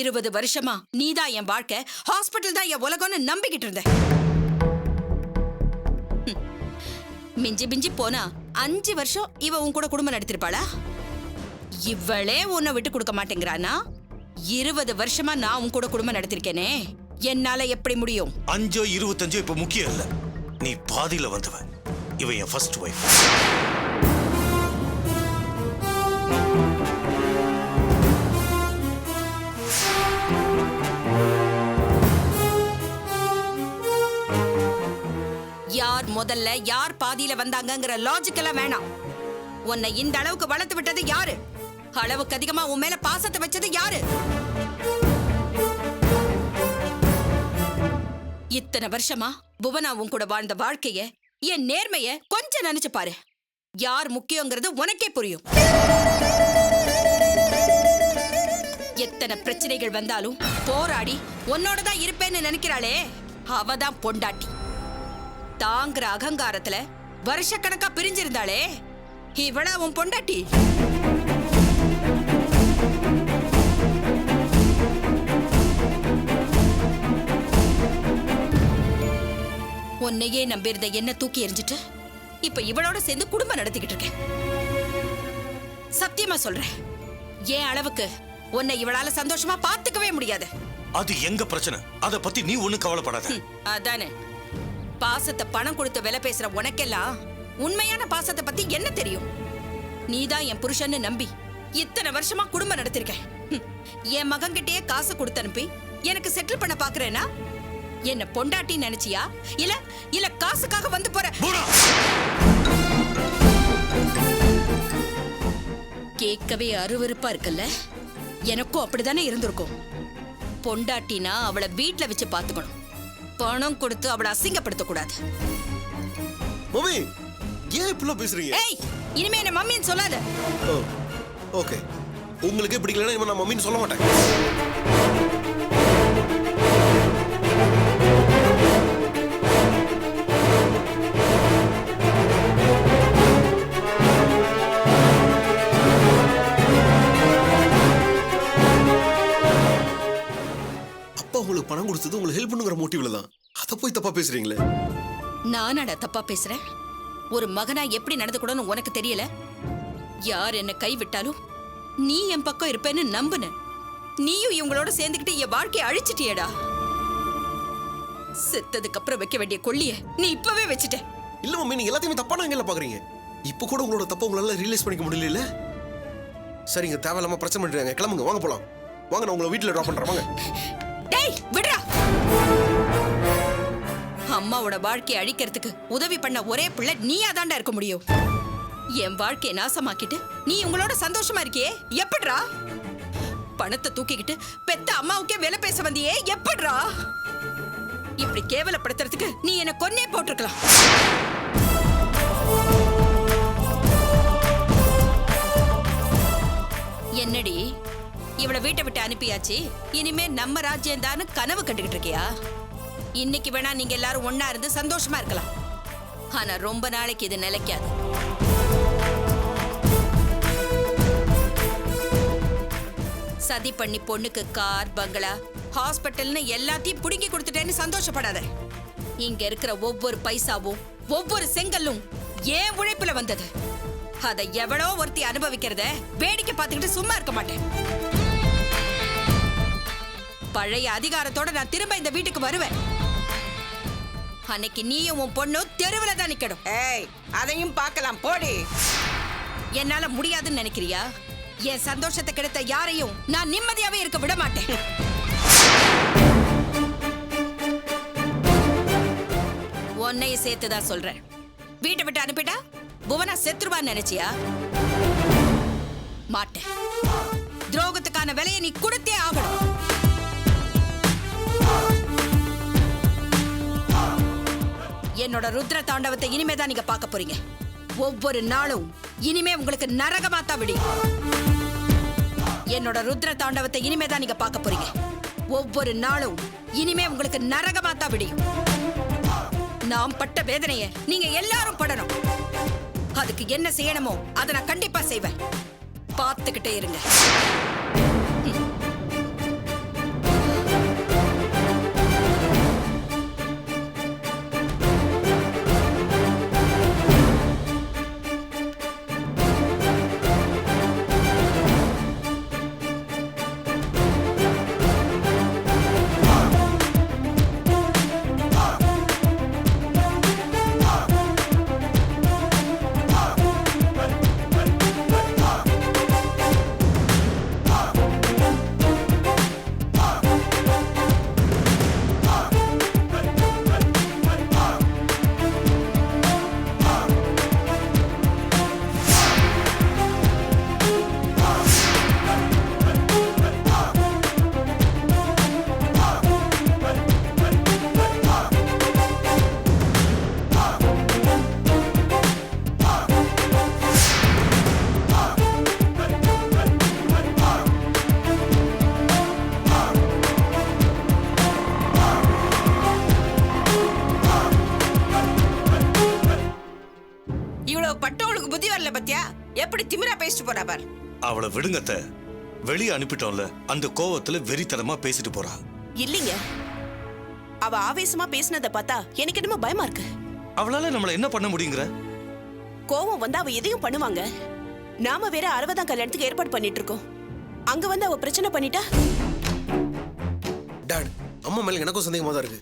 20 வருஷமா நீதான் என் வாழ்க்கை, ஹாஸ்பிட்டல் தான் என் உலகம்னு நம்பிக்கிட்டு இருந்த. மிஞ்சி மிஞ்சி போனா 5 வருஷம் இவ உன் கூட குடும்பம் நடத்திருப்பாளா? இவளே உன்னை விட்டு கொடுக்க மாட்டேங்கிறானா? 20 வருஷமா நான் உன் கூட குடும்பம் நடத்திருக்கேனே, என்னால எப்படி முடியும்? 5 25 இப்ப முக்கியம் இல்ல. நீ பாதியில வந்தவ. இவ என் ஃபர்ஸ்ட் வைஃப். யார் முதல்ல யார் பாதியில வந்தாங்கங்கிற லாஜிக்கெல்லாம் வேணாம். உன்னை இந்த அளவுக்கு வளர்த்து விட்டது யாரு? அளவுக்கு அதிகமா உன் மேல பாசத்தை வச்சது யாரு? இத்தனை வருஷமா புவனா உன் கூட வாழ்ந்த வாழ்க்கைய, என் நேர்மைய கொஞ்சம் நினைச்சு பாரு. யார் முக்கியங்கிறது உனக்கே புரியும். எத்தனை பிரச்சனைகள் வந்தாலும் போராடி உன்னோடதான் இருப்பேன்னு நினைக்கிறாளே, அவதான் பொண்டாட்டி. தாங்கிற அகங்காரத்துல வருஷக்கணக்கா பிரிஞ்சிருந்தாளே, இவளா உன் பொண்டாட்டி? உன்னையே நம்பியிருந்த என்ன தூக்கி எறிஞ்சிட்டு இப்ப இவளோட சேர்ந்து குடும்பம் நடத்திக்கிட்டு இருக்கேன். சத்தியமா சொல்றேன், ஏன் அளவுக்கு உன்னை இவளால சந்தோஷமா பாத்துக்கவே முடியாது. அது எங்க பிரச்சனை, அத பத்தி நீ ஒண்ணும் கவலைப்படாத. அதானே, பாசத்தை பணம் கொடுத்து விலை பேசுற உனக்கெல்லாம் உண்மையான பாசத்தை பத்தி என்ன தெரியும்? நீதான் என் புருஷன்னு நம்பி இத்தனை வருஷமா குடும்பம் நடத்திருக்கேன். என் மகன்கிட்டயே காசு கொடுத்து அனுப்பி எனக்கு செட்டில் பண்ண பாக்குறேன்னா என்ன பொண்டாட்டி நினைச்சியா? இல்ல இல்ல காசுக்காக வந்து போற? கேட்கவே அருவருப்பா இருக்குல்ல? எனக்கும் அப்படித்தானே இருந்திருக்கும். பொண்டாட்டினா அவளை வீட்டுல வச்சு பாத்துக்கணும், பணம் கொடுத்து அவளை அசிங்கப்படுத்த கூடாது. மம்மி, ஏன் இப்படி பேசுறீங்க? ஏய், இனிமே என்ன மம்மின்னு சொல்லாத. ஓகே, உங்களுக்கே பிடிக்கலன்னா இனிமே நான் மம்மின்னு சொல்ல மாட்டேன். உங்களுக்கு பணம் கொடுத்தது உங்களுக்கு ஹெல்ப் பண்ணுங்கிற மோட்டிவ்ல தான். அத போய் தப்பா பேசுறீங்களே. நானடா தப்பா பேசுறேன்? ஒரு மகனா எப்படி நடந்துக்கூடன்னு உனக்கு தெரியல? யார் என்ன கைவிட்டாலும் நீ என் பக்கம் இருப்பேன்னு நம்புன. நீயும் இவங்களோட சேர்ந்துக்கிட்டு என் வாழ்க்கையை அழிச்சிட்டியடா. செத்ததுக்கு அப்புறம் வைக்க வேண்டிய கொள்ளிய நீ இப்பவே வச்சுட்ட. இல்ல மம்மி, நீங்க எல்லாத்தையுமே தப்பான ஆங்கிள்ல பாக்குறீங்க. இப்ப கூட உங்களோட தப்ப உங்களால ரியலைஸ் பண்ணிக்க முடியல. சரிங்க, தேவையில்லாம பிரச்சனை பண்றீங்க. கிளம்புங்க, வாங்க போலாம். வாங்க, நான் உங்களை வீட்டுல டிராப் பண்றேன். வாங்க. டேய், விடுடா. அம்மாவோட வாழ்க்கையை அழிக்கிறதுக்கு உதவி பண்ண ஒரே பிள்ளை நீயாதான்டா இருக்க முடியும். என் வாழ்க்கையை நாசமாக்கிட்டு நீ உங்களோட சந்தோஷமா இருக்கியே, எப்படிடா? பணத்தை தூக்கிக்கிட்டு பெத்த அம்மாவுக்கே வேலை பேச வந்தியே, எப்படிடா? இப்படி கேவலப்படுத்துறதுக்கு நீ என்ன கொன்னே போட்டிருக்கலாம். என்னடி, இவளை வீட்டை விட்டு அனுப்பியாச்சு, இனிமே நம்ம ராஜ்யம் தான் கனவு கண்டுகிட்டு இருக்கியா? இன்னைக்கு வேணா நீங்க எல்லாரும் ஒன்னா இருந்து சந்தோஷமா இருக்கலாம், ஆனா ரொம்ப நாளைக்கு இது நிலைக்காது. சதி பண்ணி பொண்ணுக்கு கார், பங்களா, ஹாஸ்பிட்டல்னு எல்லாத்தையும் புடுங்கி கொடுத்துட்டேன்னு சந்தோஷப்படாத. இங்க இருக்கிற ஒவ்வொரு பைசாவும் ஒவ்வொரு செங்கல்லும் ஏன் உழைப்புல வந்தது. அதை எவ்வளோ ஒருத்தி அனுபவிக்கிறத வேடிக்கை பார்த்துக்கிட்டு சும்மா இருக்க மாட்டேன். பழைய அதிகாரத்தோட நான் திரும்ப இந்த வீட்டுக்கு வருவேன். அன்னைக்கு நீயும் உன் பொண்ணும் தெருவில் தான் நிக்கணும். ஏய், அதையும் பார்க்கலாம், போடி. என்னால முடியாதுன்னு நினைக்கிறியா? என் சந்தோஷத்தை கெடுத்த யாரையும் நான் நிம்மதியாவே இருக்க விட மாட்டேன். உன்னையும் சேர்த்துதான் சொல்றேன். வீட்டை விட்டு அனுப்பிட்டா புவனா செத்துருவான்னு நினைச்சியா? மாட்டேன். துரோகத்துக்கான விலையை நீ கொடுத்தே ஆகணும். என்னோட ருத்ர தாண்டவத்தை இனிமேதான் நீங்க பார்க்க போறீங்க. ஒவ்வொரு நாளும் இனிமே உங்களுக்கு நரகமா தான் விடியும். என்னோட ருத்ர தாண்டவத்தை இனிமேதான் நீங்க பார்க்க போறீங்க. ஒவ்வொரு நாளும் இனிமே உங்களுக்கு நரகமா தான் விடியும். நாம் பட்ட வேதனையை நீங்க எல்லாரும் படணும். அதுக்கு என்ன செய்யணுமோ அதை நான் கண்டிப்பா செய்வேன். பார்த்துக்கிட்டே இருங்க. இவளுக்கு புத்தி வரல பத்தியா? எப்படி திமிரா பேசிட்டு போறா பார். அவளை விடுங்கத்த. வெளியே அனுப்பிட்டோம்ல, அந்த கோவத்துல வெறித்தனமா பேசிட்டு போறா. இல்லைங்க, அவ ஆவேசமா பேசினத பார்த்தா எனக்கு என்னமோ பயமா இருக்கு. அவளால நம்மள என்ன பண்ண முடியுங்கிற? கோவம் வந்து அவ எதையும் பண்ணுவாங்க. நாம வேற 60ஆம் கல்யாணத்துக்கு ஏற்பாடு பண்ணிட்டு இருக்கோம். அங்க வந்து அவ பிரச்சனை பண்ணிட்டா? டாட், அம்மா மேல எனக்கும் சந்தேகமா தான் இருக்கு.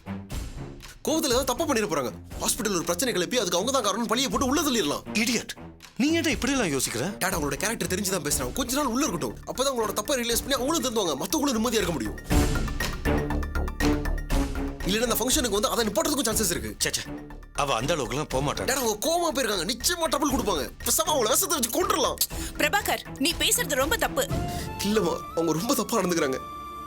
கோவத்துல ஏதாவது தப்பா பண்ணிட போறாங்க. ஹாஸ்பிட்டல் ஒரு பிரச்சனை கிளப்பி அதுக்கு அவங்க தான் காரணம் பழிய போட்டு உள்ள தள்ளிடலாம். இடியட், நீ ஏன்டா இப்படி எல்லாம் யோசிக்கிற? டாட், அவங்களோட கேரக்டர் தெரிஞ்சுதான் பேசுறாங்க. கொஞ்ச நாள் உள்ள இருக்கட்டும். அப்பதான் அவங்களோட தப்பை ரியலைஸ் பண்ணி அவங்களும் திருந்துவாங்க. மத்தவங்களும் நிம்மதியா இருக்க முடியும். இல்லைன்னா அந்த ஃபங்க்ஷனுக்கு வந்து அதை நிப்பாட்டுறதுக்கும் சான்சஸ் இருக்கு. சேச்சே, அவ அந்த அளவுக்கு எல்லாம் போக மாட்டாடா. டாட், அவங்க கோவமா போயிருக்காங்க. நிச்சயமா ட்ரபிள் கொடுப்பாங்க. பேசாம அவங்கள விஷத்தை வச்சு கொண்டுறலாம். பிரபாகர், நீ பேசுறது ரொம்ப தப்பு. இல்லம்மா, அவங்க ரொம்ப தப்பா நடந்துக்கிறாங்க.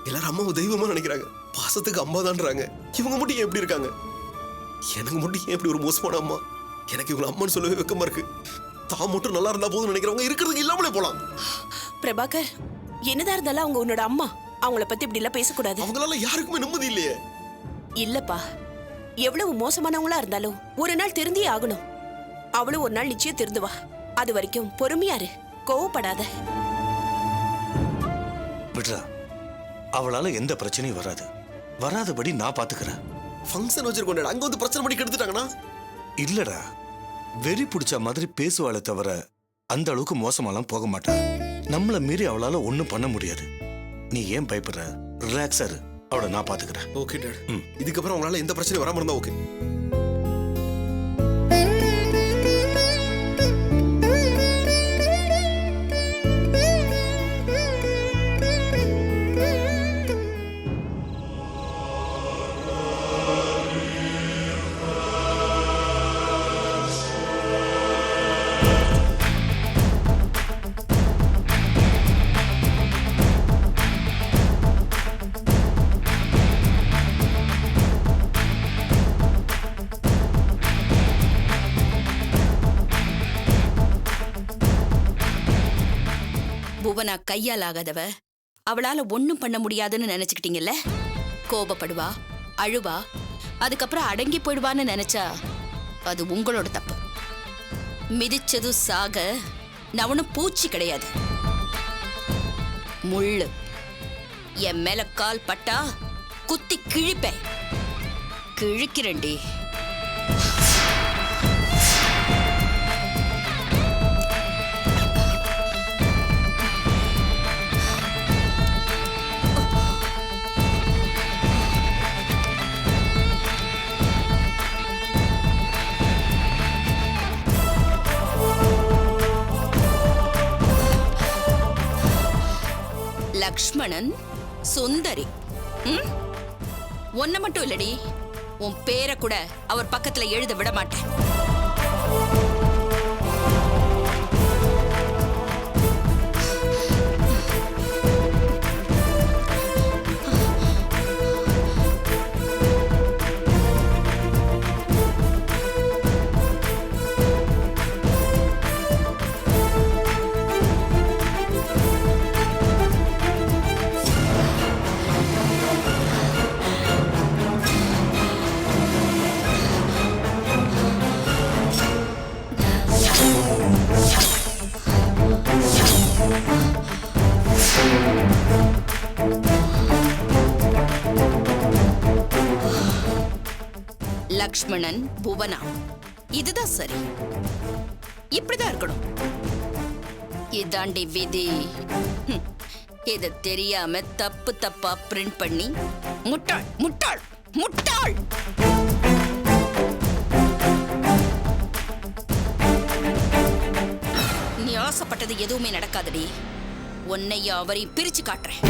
எல்லாரும் அம்மாவை தெய்வமா நினைக்கிறாங்க. பாசத்துக்கு அம்மா தான்றாங்க. இவங்க மட்டும் ஏன் எப்படி இருக்காங்க? எனக்கு மட்டும் ஏன் இப்படி ஒரு மோசமான அம்மா? எனக்கு இவங்க அம்மான்னு சொல்லவே வெக்கமா இருக்கு. தான் மட்டும் நல்லா இருந்தா போதும் நினைக்கிறவங்க இருக்கிறதுக்கு இல்லாமலே போலாம். பிரபாகர், என்னதான் இருந்தாலும் அவங்க உன்னோட அம்மா. அவங்கள பத்தி இப்படி எல்லாம் பேசக்கூடாது. அவங்களால யாருக்குமே நிம்மதி இல்லையே. இல்லப்பா, எவ்வளவு மோசமானவங்களா இருந்தாலும் ஒரு நாள் திருந்தியே ஆகணும். அவளும் ஒரு நாள் நிச்சயம் திருந்துவா. அது வரைக்கும் பொறுமையா இரு, கோவப்படாத. விட்றா, அவளால எந்த பிரச்சனையும் வராது. வராதபடி நான் பாத்துக்கிறேன். ஃபங்க்ஷன் வச்சிருக்கோம். அங்க வந்து பிரச்சனை பண்ணி கெடுத்துட்டாங்கன்னா? இல்லடா, வெறி பிடிச்ச மாதிரி பேசுவாளே தவிர அந்த அளவுக்கு மோசமாலாம் போக மாட்டா. நம்மள மீறி அவளால ஒண்ணும் பண்ண முடியாது. நீ ஏன் பயப்படுற? ரிலாக்ஸா இரு, அவளை நான் பாத்துக்கிறேன். Okay dot. இதுக்கப்புறம் அவங்களால எந்த பிரச்சனையும் வராம இருந்தா ஓகே. புவனா கையால் ஆகாதவ. அவளால ஒண்ணும் பண்ண முடியாதுன்னு நினைச்சுக்கிட்டீங்கல்ல? கோபப்படுவா, அழுவா, அதுக்கப்புறம் அடங்கி போயிடுவான்னு நினைச்சா அது உங்களோட தப்பு. மிதிச்சது சாக. நான் ஒன்னும் பூச்சி கிடையாது, முள்ளு. என் மேல கால் பட்டா குத்தி கிழிப்பேன். கிழிக்கிறேன்டி. லக்ஷ்மணன் சுந்தரி. ஒன்ன மட்டும் இல்லடி, உன் பேரை கூட அவர் பக்கத்துல எழுத விட மாட்டேன். லக்ஷ்மணன், புவனா, இதுதான் சரி. இப்படிதான் இருக்கணும். இதாண்டி விதி. இத தெரியாம தப்பு தப்பா பிரிண்ட் பண்ணி முட்டாள் முட்டாள் முட்டாள். நீ ஆசைப்பட்டது எதுவுமே நடக்காதடி. உன்னையும் அவரையும் பிரிச்சு காட்டுறேன்.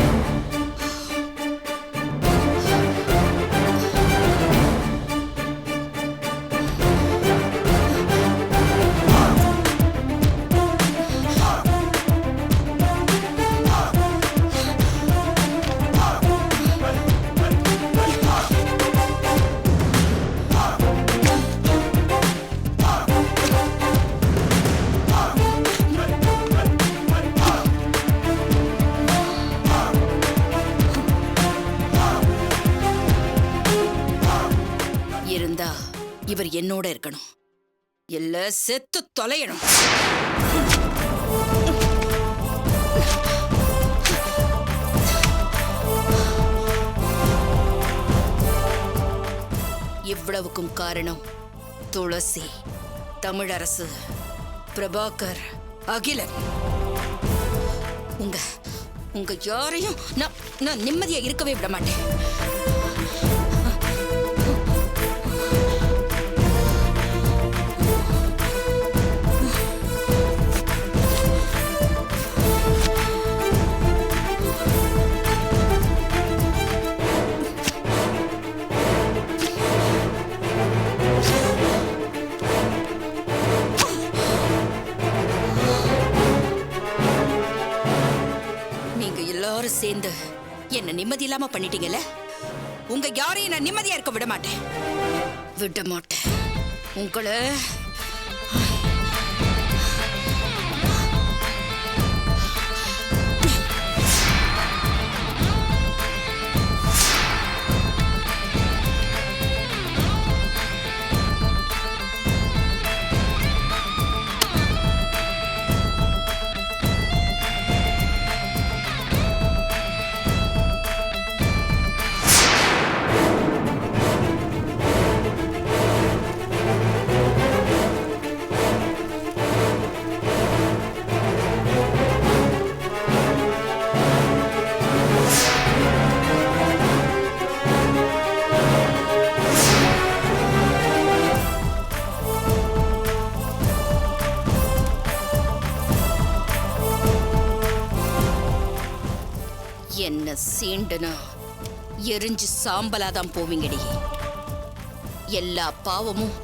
இவர் என்னோட இருக்கணும். இல்ல செத்து தொலையணும். இவ்வளவுக்கும் காரணம் துளசி, தமிழரசு, பிரபாகர், அகிலன். உங்க உங்க யாரையும் நான் நிம்மதியா இருக்கவே விட மாட்டேன். எல்லாரும் சேர்ந்து என்ன நிம்மதி இல்லாம பண்ணிட்டீங்கல்ல. உங்க யாரையும் நான் நிம்மதியா இருக்க விட மாட்டேன். உங்களை என்ன சீண்டுனா எரிஞ்சு சாம்பலாதான் போவீங்கடி. எல்லா பாவமும்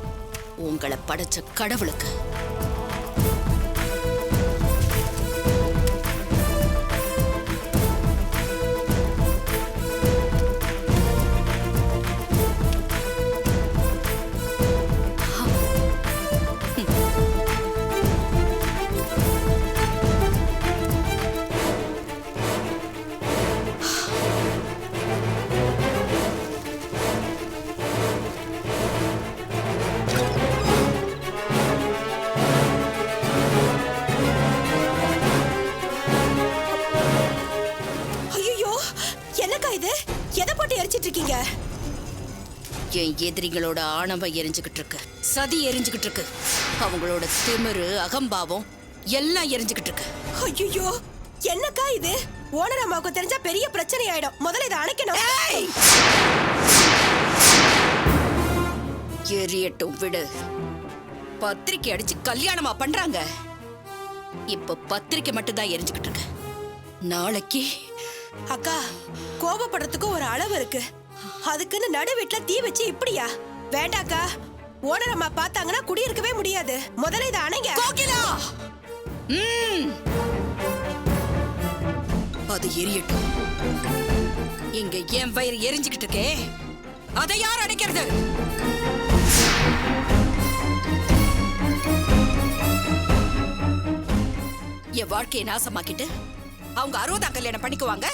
உங்களை படைச்ச கடவுளுக்கு. என் எதிரிகளோட ஆணவம் எரிஞ்சுக்கிட்டு இருக்கு, சதி எரிஞ்சுக்கிட்டு இருக்கு, அவங்களோட திமிரு, அகம்பாவம் எல்லாம் எரிஞ்சுக்கிட்டு இருக்கு. ஐயோ, என்னக்கா இது? ஓனர் அம்மாவுக்கு தெரிஞ்சா பெரிய பிரச்சனை ஆயிடும். முதல்ல இதை அணைக்கணும். எரியட்டும் விடு. பத்திரிக்கை அடிச்சு கல்யாணமா பண்றாங்க. இப்ப பத்திரிக்கை மட்டும் தான் எரிஞ்சுக்கிட்டு இருக்கு. நாளைக்கு அக்கா, கோபப்படுறதுக்கு ஒரு அளவு இருக்கு. அதுக்குன்னு நடு வீட்டுல தீ வச்சு இப்படியா? வேண்டாக்கா, ஓனர் அம்மா பார்த்தாங்கன்னா குடியிருக்கவே முடியாது. முதல்ல இதை அணைங்க. கோகிலா, அது எரியட்டும். இங்க என் வயிறு எரிஞ்சுக்கிட்டு இருக்கே, அதை யார் அடைக்கிறது? என் வாழ்க்கையை நாசமாக்கிட்டு அவங்க 60ஆம் கல்யாணம் பண்ணிக்குவாங்க.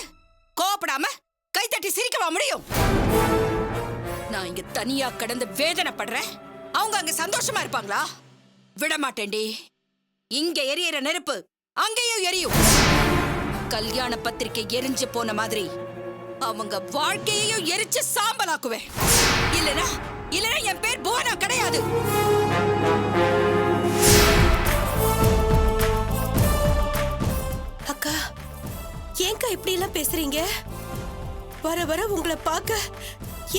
கோபப்படாம கைத்தட்டி சிரிக்கவா முடியும்? நான் இங்க தனியா கடந்து வேதனைப்படுறேன், அவங்க அங்க சந்தோஷமா இருப்பாங்களா? விட மாட்டேன்டி. இங்க எரியற நெருப்பு அங்கேயும் எரியும். கல்யாண பத்திரிக்கை எரிஞ்சு போன மாதிரி அவங்க வாழ்க்கையையும் எரிச்சு சாம்பலாக்குவேன். இல்லனா என் பேர் புவனா கிடையாது. அக்கா, ஏங்கா இப்படி எல்லாம் பேசுறீங்க? வர வர உங்களை பார்க்க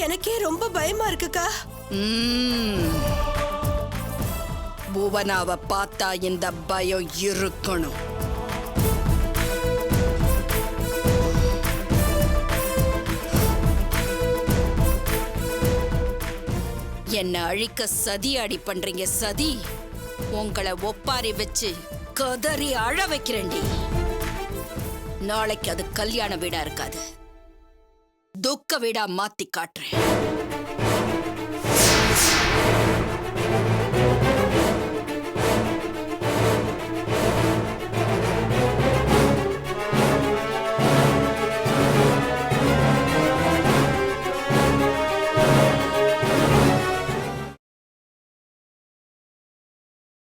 எனக்கே ரொம்ப பயமா இருக்குக்கா. புவனாவை பார்த்தா இந்த பயம் இருக்கணும். என்ன அழிக்க சதி அடி பண்றீங்க. சதி உங்களை ஒப்பாரி வச்சு கதறி அழ வைக்கிறேன்டி. நாளைக்கு அது கல்யாண வீடா இருக்காது, துக்க வீடா மாத்தி காட்டுறேன்.